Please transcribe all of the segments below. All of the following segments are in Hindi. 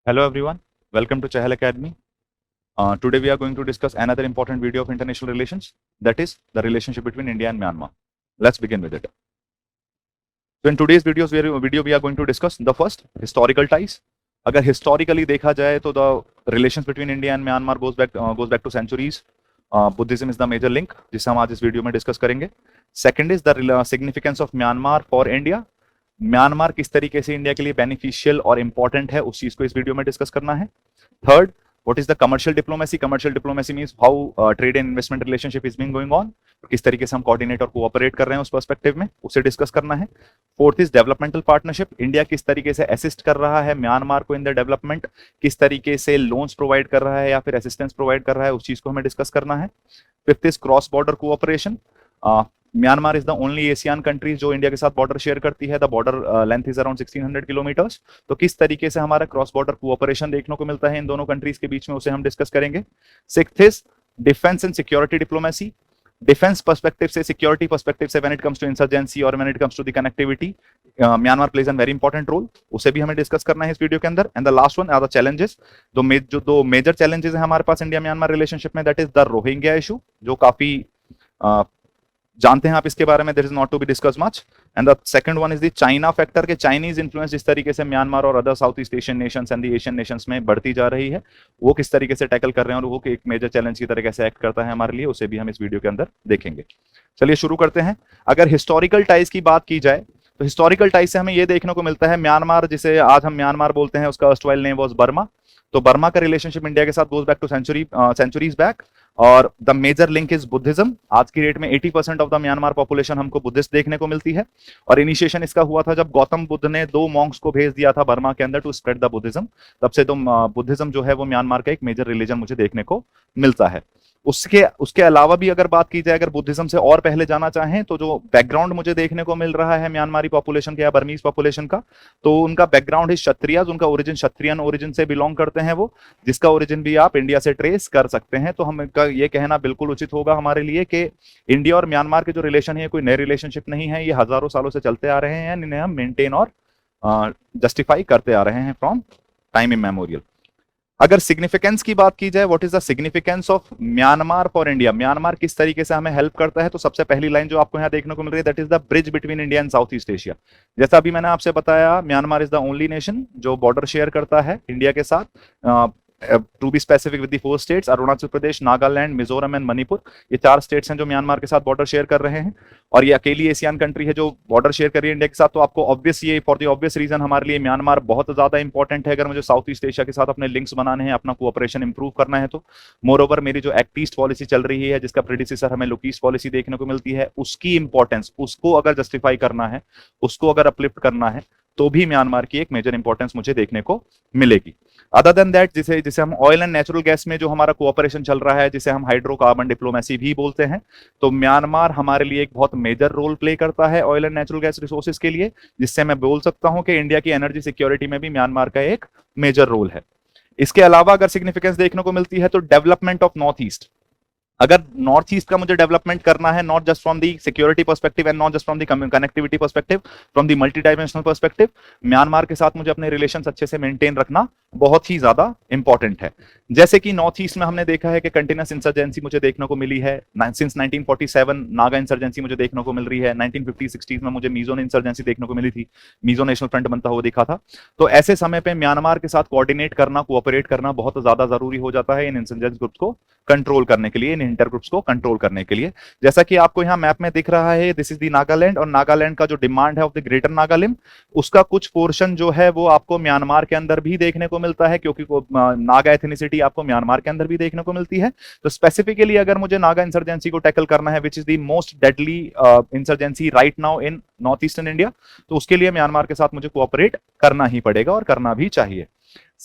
Hello everyone, welcome to Chahal Academy. Today we are going to discuss another important video of international relations, that is the relationship between India and Myanmar. Let's begin with it. So in today's video we are going to discuss the first historical ties. अगर historically देखा जाए तो the relations between India and Myanmar goes back to centuries. Buddhism is the major link जिसे हम आज इस वीडियो में डिस्कस करेंगे. Second is the significance of Myanmar for India. Myanmar किस तरीके से इंडिया के लिए बेनिफिशियल और इंपॉर्टेंट है उस चीज को इस वीडियो में डिस्कस करना है. Third, what is the commercial diplomacy. Commercial diplomacy means how trade and investment relationship is being going on. किस तरीके से हम कोऑर्डिनेट और कोऑपरेट कर रहे हैं उस पर्सपेक्टिव में, उसे डिस्कस करना है. Fourth is developmental partnership. India किस तरीके से असिस्ट कर रहा है म्यांमार को इन द डेवलपमेंट, किस तरीके से लोन्स प्रोवाइड कर रहा है या फिर असिस्टेंस प्रोवाइड कर रहा है, उस चीज को हमें डिस्कस करना है. Fifth is cross border cooperation. Myanmar is the only Asian country जो इंडिया के साथ बॉर्डर शेयर करती है. The border length is around 1600 kilometres. तो किस तरीके से हमारा क्रॉस बॉर्डर कोऑपरेशन देखने को मिलता है इन दोनों कंट्रीज के बीच में, उसे हम डिस्कस करेंगे. Sixth is defence and security diplomacy. Defence perspective से, सिक्योरिटी पर्सपेक्टिव से, when it comes to insurgency और when it comes to the connectivity, Myanmar plays an very important role. उसे भी हमें डिस्कस करना है इस वीडियो के अंदर. And the last one are the challenges. जो दो मेजर चैलेंजेस है हमारे पास इंडिया म्यांमार रिलेशनशिप में, that is the Rohingya issue, जो काफी जानते हैं आप इसके बारे में. There is not to be discuss much. And the second one is the China factor के चाइनीज इन्फ्लुएंस जिस तरीके से म्यांमार और other South East Asian nations and the Asian nations में बढ़ती जा रही है, वो किस तरीके से टैकल कर रहे हैं और वो एक मेजर चैलेंज की तरह कैसे एक्ट करता है हमारे लिए, उसे भी हम इस वीडियो के अंदर देखेंगे. चलिए शुरू करते हैं. अगर हिस्टोरिकल टाइज की बात की जाए तो हिस्टोरिकल टाइज से हमें यह देखने को मिलता है, म्यांमार जिसे आज हम म्यांमार बोलते हैं, उसका अर्स्टवाइल नेम वाज बर्मा. तो बर्मा का रिलेशनशिप इंडिया के साथ goes back to centuries back. और the major link is Buddhism. आज की डेट में 80% ऑफ द म्यांमार पॉपुलेशन हमको बुद्धिस्ट देखने को मिलती है. और इनिशिएशन इसका हुआ था जब गौतम बुद्ध ने 2 मॉन्क्स को भेज दिया था बर्मा के अंदर टू स्प्रेड द बुद्धिज्म. तब से तो बुद्धिज्म जो है वो म्यांमार का एक मेजर रिलीजन मुझे देखने को मिलता है. उसके अलावा भी अगर बात की जाए, अगर बुद्धिज्म से और पहले जाना चाहें, तो जो बैकग्राउंड मुझे देखने को मिल रहा है म्यांमारी पॉपुलेशन के या बर्मीज पॉपुलेशन का, तो उनका बैकग्राउंड है क्षत्रियज. उनका ओरिजिन क्षत्रियन ओरिजिन से बिलोंग करते हैं वो, जिसका ओरिजिन भी आप इंडिया से ट्रेस कर सकते हैं. तो हम ये कहना बिल्कुल उचित होगा हमारे लिए कि इंडिया और म्यांमार के जो रिलेशन है कोई नए रिलेशनशिप नहीं है. ये हजारों सालों से चलते आ रहे हैं, इन्हें हम मेंटेन और जस्टिफाई करते आ रहे हैं फ्रॉम टाइम इमेमोरियल. अगर सिग्निफिकेंस की बात की जाए, what is the significance of Myanmar for India, Myanmar किस तरीके से हमें हेल्प करता है, तो सबसे पहली लाइन जो आपको यहां देखने को मिल रही है, that is the bridge between India and South East Asia. जैसा अभी मैंने आपसे बताया, Myanmar is the only nation जो बॉर्डर शेयर करता है इंडिया के साथ. To be specific with the 4 states, Arunachal Pradesh, Nagaland, Mizoram and Manipur. ये 4 स्टेट्स हैं जो म्यांमार के साथ बॉर्डर शेयर कर रहे हैं. और ये अकेली एशियन कंट्री है जो बॉर्डर शेयर कर रही है इंडिया के साथ. तो आपको ऑब्वियस, ये फॉर द ऑब्वियस रीजन हमारे लिए म्यांमार बहुत ज्यादा इंपॉर्टेंट है अगर मुझे साउथ ईस्ट एशिया के साथ अपने लिंक्स बनाने हैं, अपना कोऑपरेशन इंप्रूव करना है. तो मोर ओवर मेरी जो एक्ट ईस्ट पॉलिसी चल रही है, जिसका प्रेडिसेसर हमें लुक ईस्ट पॉलिसी देखने को मिलती है, उसकी इंपॉर्टेंस, उसको अगर जस्टिफाई करना है, उसको अगर अपलिफ्ट करना है, तो भी म्यांमार की एक मेजर इंपॉर्टेंस मुझे देखने को मिलेगी. अदर देन दैट, जिसे हम ऑयल एंड नेचुरल गैस में जो हमारा कोऑपरेशन चल रहा है, जिसे हम हाइड्रोकार्बन डिप्लोमेसी भी बोलते हैं, तो म्यांमार हमारे लिए एक बहुत मेजर रोल प्ले करता है oil and natural gas resources के लिए, जिससे मैं बोल सकता हूं कि इंडिया की एनर्जी सिक्योरिटी में भी म्यांमार का एक मेजर रोल है. इसके अलावा अगर सिग्निफिकेंस देखने को मिलती है तो डेवलपमेंट ऑफ नॉर्थ ईस्ट. अगर नॉर्थ ईस्ट का मुझे डेवलपमेंट करना है, not just from the security perspective and not just from the connectivity perspective, from the multi dimensional perspective, Myanmar के साथ मुझे अपने रिलेशंस अच्छे से मेंटेन रखना बहुत ही ज्यादा इंपॉर्टेंट है. जैसे कि नॉर्थ ईस्ट में हमने देखा है कि कंटिन्यूस इंसर्जेंसी मुझे देखने को मिली है सिंस 1947. नागा इंसर्जेंसी मुझे देखने को मिल रही है. 1950-60s में मुझे मीजो इंसर्जेंसी देखने को मिली थी, मीजो नेशनल फ्रंट बनता हुआ देखा था. तो ऐसे समय पे म्यांमार के साथ कोऑर्डिनेट करना, कोऑपरेट करना बहुत ज्यादा जरूरी हो जाता है इन इंसर्जेंस ग्रुप्स को कंट्रोल करने के लिए, इन इंटर ग्रुप्स को कंट्रोल करने के लिए. जैसा कि आपको यहाँ मैप में दिख रहा है, दिस इज द नागालैंड, और नागालैंड का जो डिमांड है ऑफ द ग्रेटर नागालिम, उसका कुछ पोर्शन जो है वो आपको म्यांमार के अंदर भी देखने को मिलता है, क्योंकि नागा एथनिसिटी आपको म्यांमार के अंदर भी देखने को मिलती है. तो स्पेसिफिकली अगर मुझे नागा इंसर्जेंसी को टैकल करना है, which is the most deadly insurgency right now in north eastern India, तो उसके लिए म्यांमार के साथ मुझे कोऑपरेट करना ही पड़ेगा और करना भी चाहिए.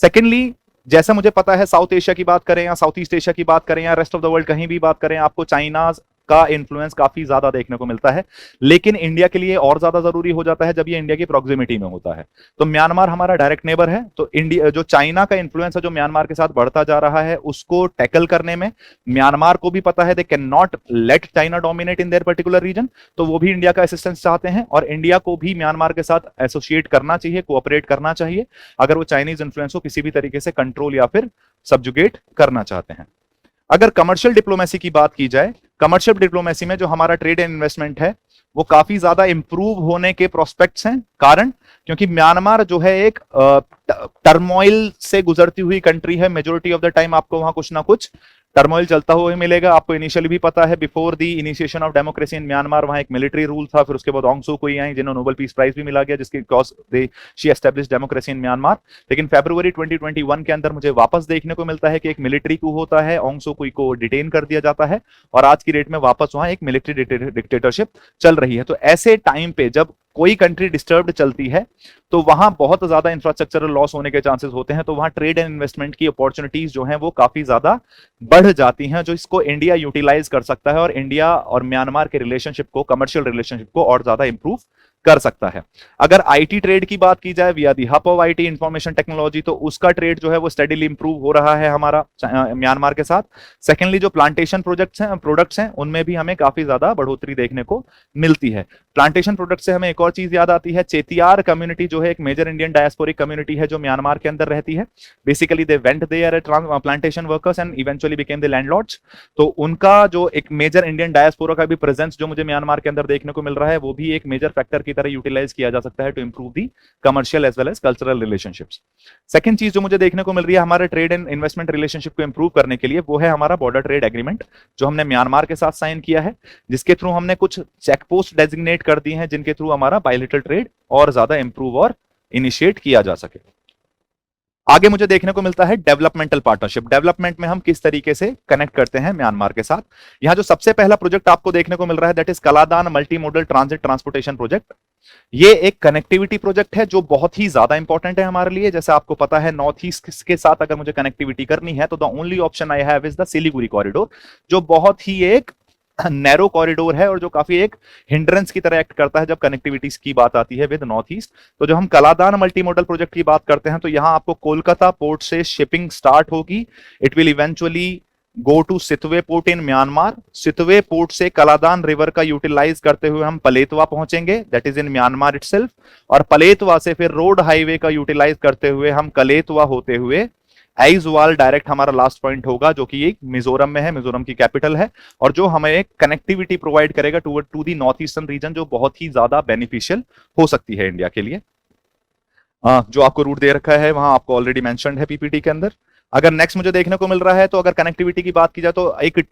सेकेंडली, जैसा मुझे पता है, साउथ एशिया की बात करें या साउथ ईस्ट एशिया की बात करें या रेस्ट ऑफ द वर्ल्ड कहीं भी बात करें, आपको चाइना का इन्फ्लुएंस काफी ज्यादा देखने को मिलता है, लेकिन इंडिया के लिए और ज्यादा जरूरी हो जाता है जब ये इंडिया की प्रॉक्सिमिटी में होता है। तो म्यांमार हमारा डायरेक्ट नेबर है, तो इंडिया जो चाइना का इन्फ्लुएंस है जो म्यांमार के साथ बढ़ता जा रहा है, उसको टैकल करने में म्यांमार को भी पता है they can not let China dominate in their particular region, तो वो भी इंडिया का असिस्टेंस चाहते हैं और इंडिया को भी म्यांमार के साथ एसोसिएट करना चाहिए, कोऑपरेट करना चाहिए, अगर वो चाइनीज इन्फ्लुएंस को किसी भी तरीके से कंट्रोल या फिर सब्जुगेट करना चाहते हैं। अगर कमर्शियल डिप्लोमेसी की बात की जाए, कमर्शियल डिप्लोमेसी में जो हमारा ट्रेड एंड इन्वेस्टमेंट है वो काफी ज्यादा इंप्रूव होने के प्रोस्पेक्ट्स हैं। कारण, क्योंकि म्यांमार जो है एक टर्मोइल से गुजरती हुई कंट्री है, मेजोरिटी ऑफ द टाइम आपको वहां कुछ ना कुछ टर्मोइल चलता हुआ मिलेगा। आपको इनिशियली भी पता है, before the initiation of democracy in Myanmar वहां एक मिलिट्री रूल था, फिर उसके बाद ऑंग सू की आई जिन्हें नोबेल पीस प्राइज भी मिला गया जिसके cause they she established democracy in Myanmar. लेकिन फरवरी 2021 के अंदर मुझे वापस देखने को मिलता है कि एक मिलिट्री कू होता है, ऑंग सू को डिटेन कर दिया जाता है और आज की डेट में वापस वहां एक मिलिट्री डिक्टेटरशिप चल रही है। तो ऐसे टाइम पे जब कोई कंट्री डिस्टर्ब्ड चलती है तो वहां बहुत ज्यादा इंफ्रास्ट्रक्चरल लॉस होने के चांसेस होते हैं, तो वहां ट्रेड एंड इन्वेस्टमेंट की अपॉर्चुनिटीज जो हैं वो काफी ज्यादा बढ़ जाती हैं, जो इसको इंडिया यूटिलाइज कर सकता है और इंडिया और म्यांमार के रिलेशनशिप को, कमर्शियल रिलेशनशिप को और ज्यादा इंप्रूव कर सकता है। अगर आईटी ट्रेड की बात की जाए, we are the hub of IT information technology, तो उसका ट्रेड जो है वो स्टडीली इंप्रूव हो रहा है हमारा म्यांमार के साथ। सेकेंडली, जो प्लांटेशन प्रोडक्ट्स हैं उनमें भी हमें काफी ज्यादा बढ़ोतरी देखने को मिलती है। प्लांटेशन प्रोडक्ट से हमें एक और चीज याद आती है, चेतियार कम्युनिटी जो है एक मेजर इंडियन डायस्पोरिक कम्युनिटी है जो म्यांमार के अंदर रहती है। Basically they went there plantation workers and eventually became the landlords. तो उनका जो एक मेजर इंडियन डायस्पोरा का भी प्रेजेंस जो मुझे म्यांमार के अंदर देखने को मिल रहा है, वो भी एक मेजर फैक्टर की तरह यूटिलाइज किया जा सकता है to improve the commercial as well as cultural relationships. Second चीज जो मुझे देखने को मिल रही है हमारे ट्रेड एंड इन्वेस्टमेंट रिलेशनशिप को इंप्रूव करने के लिए, वो है हमारा बॉर्डर ट्रेड एग्रीमेंट जो हमने म्यांमार के साथ साइन किया है, जिसके थ्रू हमने कुछ चेक पोस्ट डेजिग्नेट कर दी हैं जिनके थ्रू हमारा बायलैटरल ट्रेड और ज्यादा इंप्रूव और इनिशिएट किया जा सके। आगे मुझे देखने को मिलता है डेवलपमेंटल पार्टनरशिप। डेवलपमेंट में हम किस तरीके से कनेक्ट करते हैं म्यांमार के साथ। यहां जो सबसे पहला प्रोजेक्ट आपको देखने को मिल रहा है that is Kaladan multi modal transit transportation project. ये एक कनेक्टिविटी प्रोजेक्ट है जो बहुत ही ज्यादा इंपॉर्टेंट है हमारे लिए। जैसे आपको पता है, नॉर्थ ईस्ट के साथ अगर मुझे कनेक्टिविटी करनी है तो the only option I have is the Siliguri corridor, जो बहुत ही एक नैरो कॉरिडोर है और जो काफी एक हिंड्रेंस की तरह एक्ट करता है जब कनेक्टिविटी की बात आती है विद नॉर्थ ईस्ट। तो जो हम कलादान मल्टी मॉडल प्रोजेक्ट की बात करते हैं तो यहां आपको कोलकाता पोर्ट से शिपिंग स्टार्ट होगी। It will eventually go to Sittwe port in Myanmar. Sittwe port से कलादान रिवर का यूटिलाइज करते हुए हम पलेतवा पहुंचेंगे, that is in Myanmar itself, और पलेतवा से फिर रोड हाईवे का यूटिलाइज करते हुए हम कलेतवा होते हुए आइजवाल डायरेक्ट हमारा लास्ट पॉइंट होगा, जो कि एक मिजोरम में है, मिजोरम की कैपिटल है, और जो हमें एक कनेक्टिविटी प्रोवाइड करेगा to the north eastern region, जो बहुत ही ज्यादा बेनिफिशियल हो सकती है इंडिया के लिए। जो आपको रूट दे रखा है वहां आपको ऑलरेडी मेंशन्ड है पीपीटी के अंदर। अगर नेक्स्ट मुझे देखने को मिल रहा है तो अगर कनेक्टिविटी की बात की जाए तो एक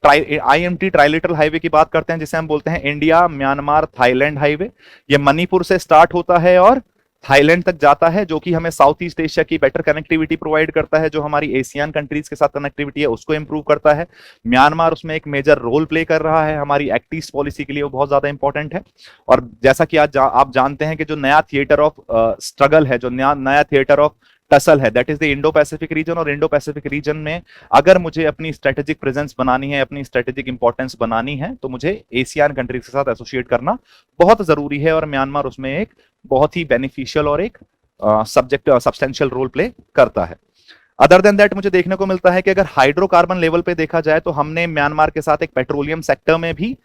आईएमटी ट्राइलेटरल हाईवे की बात करते हैं जिसे हम बोलते हैं इंडिया म्यांमार थाईलैंड हाईवे। ये मणिपुर से स्टार्ट होता है और थाईलैंड तक जाता है, जो कि हमें साउथ ईस्ट एशिया की बेटर कनेक्टिविटी प्रोवाइड करता है, जो हमारी एशियन कंट्रीज के साथ कनेक्टिविटी है उसको इंप्रूव करता है। म्यांमार उसमें एक मेजर रोल प्ले कर रहा है, हमारी एक्ट ईस्ट पॉलिसी के लिए वो बहुत ज्यादा इंपॉर्टेंट है। और जैसा कि आज आप जानते हैं कि जो नया थिएटर ऑफ स्ट्रगल है, जो नया थिएटर ऑफ टसल है, that is the Indo Pacific region. और इंडो पैसिफिक रीजन में अगर मुझे अपनी स्ट्रेटेजिक प्रेजेंस बनानी है, अपनी स्ट्रेटेजिक इंपॉर्टेंस बनानी है, तो मुझे एशियन कंट्रीज के साथ एसोसिएट करना बहुत जरूरी है, और म्यांमार उसमें एक बहुत ही बेनिफिशियल और एक सब्सटेंशियल रोल प्ले करता है। अदर देन दैट मुझे देखने को मिलता है कि अगर हाइड्रोकार्बन लेवल पे देखा जाए तो हमने म्यांमार के साथ एक पेट्रोलियम सेक्टर में भी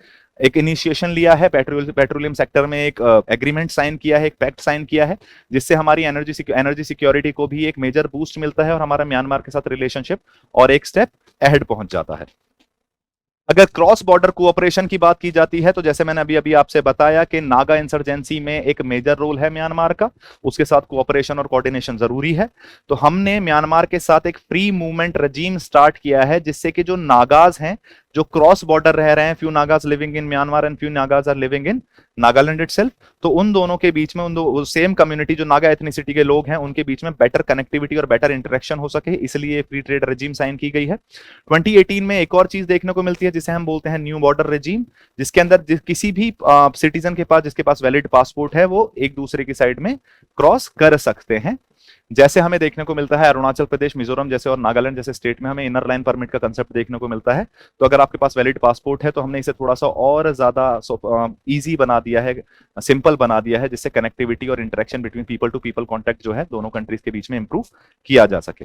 एक इनिशिएशन लिया है, पेट्रोलियम सेक्टर में एक एग्रीमेंट साइन किया है, एक पैक्ट साइन किया है, जिससे हमारी एनर्जी सिक्योरिटी को भी एक मेजर बूस्ट मिलता है और हमारा म्यांमार के साथ रिलेशनशिप और एक स्टेप अहेड पहुंच जाता है। अगर क्रॉस बॉर्डर कोऑपरेशन की बात की जाती है तो जैसे मैंने अभी आपसे बताया कि नागा इंसर्जेंसी में एक मेजर रोल है म्यांमार का, उसके साथ कोऑपरेशन और कोऑर्डिनेशन जरूरी है। तो हमने म्यांमार के साथ एक फ्री मूवमेंट रजीम स्टार्ट किया है, जिससे कि जो नागाज हैं, जो क्रॉस बॉर्डर रह रहे हैं, few Nagas living in Myanmar and few Nagas are living in Nagaland itself, तो उन दोनों के बीच में सेम कम्युनिटी जो नागा एथनिसिटी के लोग हैं उनके बीच में बेटर कनेक्टिविटी और बेटर इंटरेक्शन हो सके, इसलिए फ्री ट्रेड रेजिम साइन की गई है। 2018 में एक और चीज देखने को मिलती है जिसे हम बोलते हैं न्यू बॉर्डर रेजिम, जिसके अंदर किसी भी सिटीजन के पास जिसके पास वैलिड पासपोर्ट है वो एक दूसरे की साइड में क्रॉस कर सकते हैं। जैसे हमें देखने को मिलता है अरुणाचल प्रदेश, मिजोरम जैसे और नागालैंड जैसे स्टेट में हमें इनर लाइन परमिट का कंसेप्ट देखने को मिलता है। तो अगर आपके पास वैलिड पासपोर्ट है तो हमने इसे थोड़ा सा और ज्यादा इजी बना दिया है, सिंपल बना दिया है, जिससे कनेक्टिविटी और interaction between people to people contact जो है दोनों कंट्रीज के बीच में इंप्रूव किया जा सके।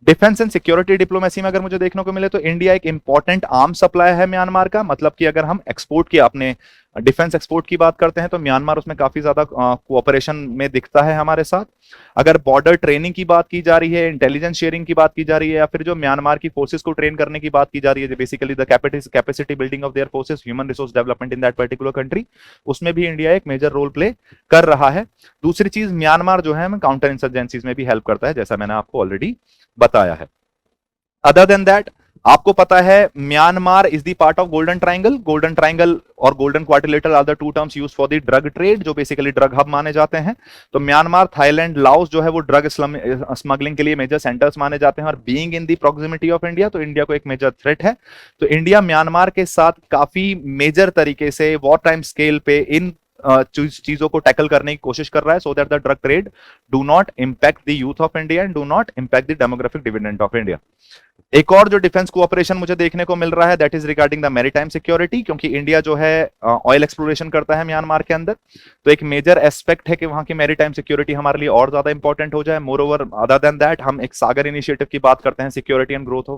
डिफेंस एंड सिक्योरिटी डिप्लोमेसी में अगर मुझे देखने को मिले तो इंडिया एक इंपॉर्टेंट आर्म सप्लायर है म्यांमार का। मतलब कि अगर हम एक्सपोर्ट की अपने डिफेंस एक्सपोर्ट की बात करते हैं तो म्यांमार उसमें काफी ज्यादा कोऑपरेशन में दिखता है हमारे साथ। अगर बॉर्डर ट्रेनिंग की बात की जा रही है, इंटेलिजेंस शेयरिंग की बात की जा रही है, या फिर जो म्यांमार की फोर्सेस को ट्रेन करने की बात की जा रही है, basically the capacity building of their forces, human resource development in that particular country, उसमें भी इंडिया एक मेजर रोल प्ले कर रहा है। दूसरी चीज, म्यांमार जो है हमें काउंटर इंसर्जेंसीज में भी हेल्प करता है, जैसा मैंने आपको ऑलरेडी बताया है। अदर देन दैट, आपको पता है Myanmar is the part of golden triangle. Golden triangle और golden quadrilateral are the two terms used for the drug trade, जो बेसिकली ड्रग हब माने जाते हैं। तो म्यांमार, थाईलैंड, लाओस जो है वो ड्रग स्मगलिंग के लिए मेजर सेंटर्स माने जाते हैं, और being in the proximity of India, तो इंडिया को एक मेजर थ्रेट है। तो इंडिया म्यांमार के साथ काफी मेजर तरीके से वॉर टाइम स्केल पे इन चीजों को टैकल करने की कोशिश कर रहा है, so that the drug trade do not impact the youth of India and do not impact the demographic dividend of India. एक और जो डिफेंस कोऑपरेशन मुझे देखने को मिल रहा है, that is regarding the maritime security, क्योंकि इंडिया जो है ऑयल एक्सप्लोरेशन करता है म्यांमार के अंदर, तो एक मेजर एस्पेक्ट है कि वहां की मैरीटाइम सिक्योरिटी हमारे लिए और ज्यादा इंपॉर्टेंट हो जाए। Moreover, other than that, हम एक सागर इनिशिएटिव की बात करते हैं, security and growth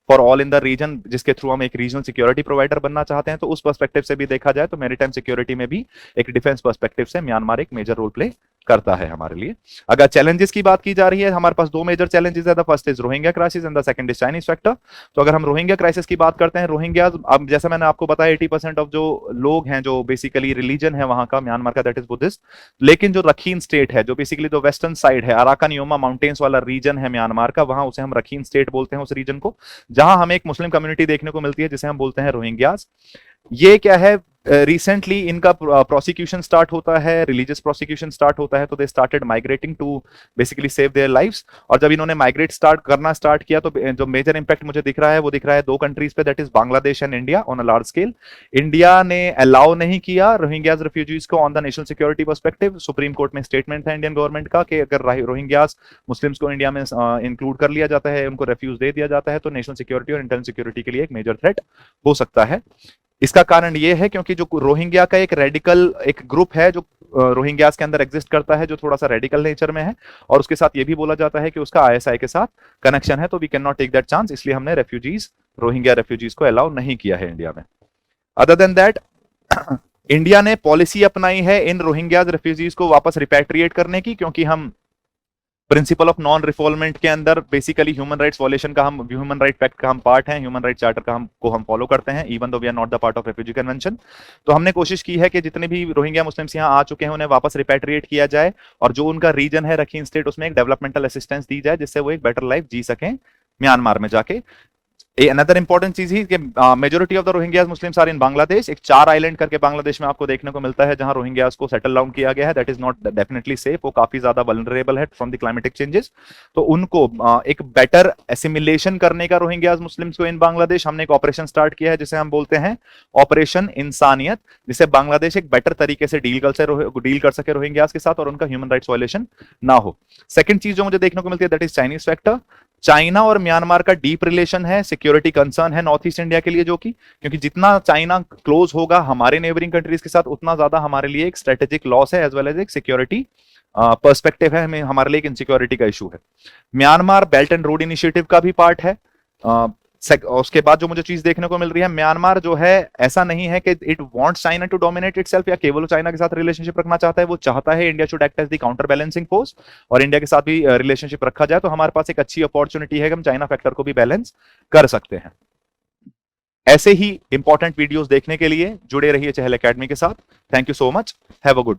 for all in the region, जिसके थ्रू हम एक रीजनल सिक्योरिटी प्रोवाइडर बनना चाहते हैं। तो उस पर्सपेक्टिव से भी देखा जाए तो मैरीटाइम सिक्योरिटी में भी एक डिफेंस पर्सपेक्टिव से म्यांमार एक मेजर रोल प्ले करता है हमारे लिए। अगर चैलेंजेस की बात की जा रही है, हमारे पास दो मेजर चैलेंजेस है। The first is Rohingya crisis and the second is Chinese factor. तो अगर हम रोहिंग्या क्राइसिस की बात करते हैं, रोहिंग्या, अब जैसा मैंने आपको बताया 80% ऑफ जो लोग हैं, जो बेसिकली रिलीजन है वहां का म्यांमार का, दैट इज बुद्धिस्ट। लेकिन जो रखीन स्टेट है, जो बेसिकली जो वेस्टर्न साइड है, अराकान योमा माउंटेन्स वाला रीजन है म्यांमार का, वहां उसे हम रखीन स्टेट बोलते हैं उस रीजन को, जहां हमें एक मुस्लिम कम्युनिटी देखने को मिलती है जिसे हम बोलते हैं रोहिंग्यास। ये क्या है, रिसेंटली इनका प्रोसिक्यूशन स्टार्ट होता है, रिलीजियस प्रोसिक्यूशन स्टार्ट होता है, तो they started migrating to basically save their lives. और जब इन्होंने माइग्रेट करना स्टार्ट किया, तो जो मेजर इंपैक्ट मुझे दिख रहा है वो दिख रहा है दो कंट्रीज पे, that is Bangladesh and India on a large scale. India ने अलाउ नहीं किया रोहिंग्याज रेफ्यूजीज को on the national security perspective. Supreme court में स्टेटमेंट था इंडियन गवर्नमेंट का कि अगर रोहिंग्याज मुस्लिम्स को इंडिया में इंक्लूड कर लिया जाता है, उनको रेफ्यूज दे दिया जाता है, तो नेशनल सिक्योरिटी और इंटरनल सिक्योरिटी के लिए एक मेजर थ्रेट हो सकता है। इसका कारण यह है क्योंकि जो रोहिंग्या का एक रेडिकल एक ग्रुप है जो रोहिंग्यास के अंदर एग्जिस्ट करता है, जो थोड़ा सा रेडिकल नेचर में है, और उसके साथ ये भी बोला जाता है कि उसका आईएसआई के साथ कनेक्शन है, तो we can not take that chance, इसलिए हमने रोहिंग्या रेफ्यूजीज को अलाउ नहीं किया है इंडिया में। अदर देन दैट, इंडिया ने पॉलिसी अपनाई है इन रोहिंग्याज रेफ्यूजीज को वापस रिपैट्रिएट करने की, क्योंकि हम प्रिंसिपल ऑफ नॉन रिफॉल्वमेंट के अंदर बेसिकली ह्यूमन राइट्स वायलेशन का हम ह्यूमन राइट पैक्ट का हम पार्ट हैं, ह्यूमन राइट चार्टर का हम फॉलो करते हैं, even though we are not the part of refugee convention. तो हमने कोशिश की है कि जितने भी रोहिंग्या मुस्लिम्स यहाँ आ चुके हैं उन्हें वापस रिपैट्रिएट किया जाए, और जो उनका रीजन है रखीन स्टेट, उसमें एक डेवलपमेंटल असिस्टेंस दी जाए, जिससे वो एक बेटर लाइफ जी सकें म्यांमार में जाके। अनदर इंपॉर्टेंट चीज ही कि majority of the Rohingyas Muslims are in Bangladesh. एक 4 आइलैंड करके बांग्लादेश में आपको देखने को मिलता है जहां रोहिंग्याज को सेटल डाउन किया गया है। That is not definitely safe, वो काफी ज्यादा वल्नरेबल है फ्रॉम द क्लाइमेटिक चेंजेस। तो उनको एक बेटर एसिमिलेशन करने का रोहिंग्याज मुस्लिम्स को इन बांग्लादेश, हमने एक ऑपरेशन स्टार्ट किया है जिसे हम बोलते हैं ऑपरेशन इंसानियत, जिससे बांग्लादेश एक बेटर तरीके से डील कर सके रोहिंग्याज के साथ और उनका ह्यूमन राइट्स वायलेशन ना हो। सेकंड चीज जो मुझे देखने को मिलती है, that is Chinese factor. China और म्यांमार का डीप रिलेशन है, सिक्योरिटी कंसर्न है नॉर्थ ईस्ट इंडिया के लिए, जो कि क्योंकि जितना चाइना क्लोज होगा हमारे नेबरिंग कंट्रीज के साथ, उतना ज्यादा हमारे लिए एक स्ट्रेटेजिक लॉस है एज वेल एज एक सिक्योरिटी पर्सपेक्टिव है, हमें हमारे लिए एक इनसिक्योरिटी का इशू है। Myanmar belt and road initiative का भी पार्ट है। उसके बाद जो मुझे चीज देखने को मिल रही है, म्यांमार जो है ऐसा नहीं है कि it wants China to dominate itself या केवल चाइना के साथ रिलेशनशिप रखना चाहता है, वो चाहता है India should act as the counter balancing force और इंडिया के साथ भी रिलेशनशिप रखा जाए। तो हमारे पास एक अच्छी अपॉर्चुनिटी है कि हम चाइना फैक्टर को भी बैलेंस कर सकते हैं। ऐसे ही इंपॉर्टेंट वीडियोस देखने के लिए जुड़े रहिए चहल एकेडमी के साथ। Thank you so much, have a good day.